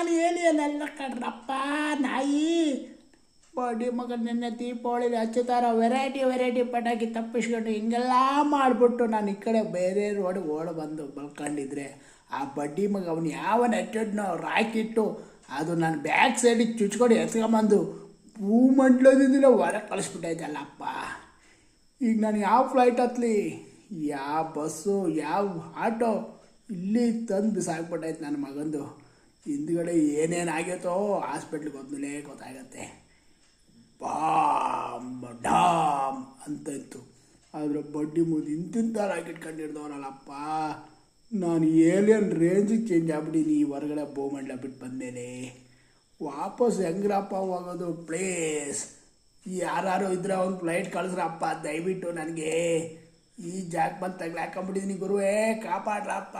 ನಾನು ಏಲಿಯನಲ್ಲ ಕಣ್ರಪ್ಪ, ನಾಯಿ. ಬಡ್ಡಿ ಮಗ ನಿನ್ನೆ ದೀಪಾವಳಿಲಿ ಹಚ್ಚುತ್ತಾರ ವೆರೈಟಿ ಪಟಾಕಿ ತಪ್ಪಿಸ್ಕೊಂಡು ಹಿಂಗೆಲ್ಲ ಮಾಡಿಬಿಟ್ಟು ನಾನು ಈ ಕಡೆ ಬೇರೆ ರೋಡಿಗೆ ಬಂದು ಬಲ್ಕೊಂಡಿದ್ರೆ ಆ ಬಡ್ಡಿ ಮಗ ಅವನು ಯಾವ ನೆಟ್ಟಿದ್ನೋ ರಾಕಿಟ್ಟು ಅದು ನಾನು ಬ್ಯಾಕ್ ಸೈಡಿಗೆ ಚುಚ್ಕೊಂಡು ಎತ್ಕೊಂಬಂದು ಭೂಮಂಡಲದಿಂದ ಹೊರಗೆ ಕಳಿಸ್ಬಿಟ್ಟೈತಲ್ಲಪ್ಪ. ಈಗ ನಾನು ಯಾವ ಫ್ಲೈಟ್ ಹತ್ತಲಿ, ಯಾವ ಬಸ್ಸು, ಯಾವ ಆಟೋ, ಇಲ್ಲಿ ತಂದು ಬಿಸಾಕ್ಬಿಟ್ಟೈತೆ ನನ್ನ ಮಗಂದು. ಹಿಂದ್ಗಡೆ ಏನೇನಾಗೈತೋ ಹಾಸ್ಪಿಟ್ಲಿಗೆ ಹೋದ್ಮೇಲೆ ಗೊತ್ತಾಗತ್ತೆ. ಬಾಮ್ ಡಾಮ್ ಅಂತ ಇತ್ತು. ಆದರೆ ಬಡ್ಡಿ ಮುದ್ದು ಇಂತಿಂತ ರಾಕೆಟ್ ಕಂಡಿಡ್ದವನಲ್ಲಪ್ಪ. ನಾನು ಏಲಿಯನ್ ರೇಂಜಿಗೆ ಚೇಂಜ್ ಆಗ್ಬಿಟ್ಟಿನಿ ಈ ಹೊರಗಡೆ ಭೂಮಂಡಲ ಬಿಟ್ಟು ಬಂದೇನೆ. ವಾಪಸ್ ಹೆಂಗ್ರಪ್ಪ ಹೋಗೋದು ಪ್ಲೇಸ್? ಯಾರು ಇದ್ರೆ ಒಂದು ಫ್ಲೈಟ್ ಕಳಿಸ್ರಪ್ಪ ದಯವಿಟ್ಟು. ನನಗೆ ಈ ಜಾಗ ಬಂದು ತಗ್ಲಾಕೊಂಬಿಟ್ಟಿದ್ದೀನಿ ಗುರುವೇ, ಕಾಪಾಡ್ರಪ್ಪ.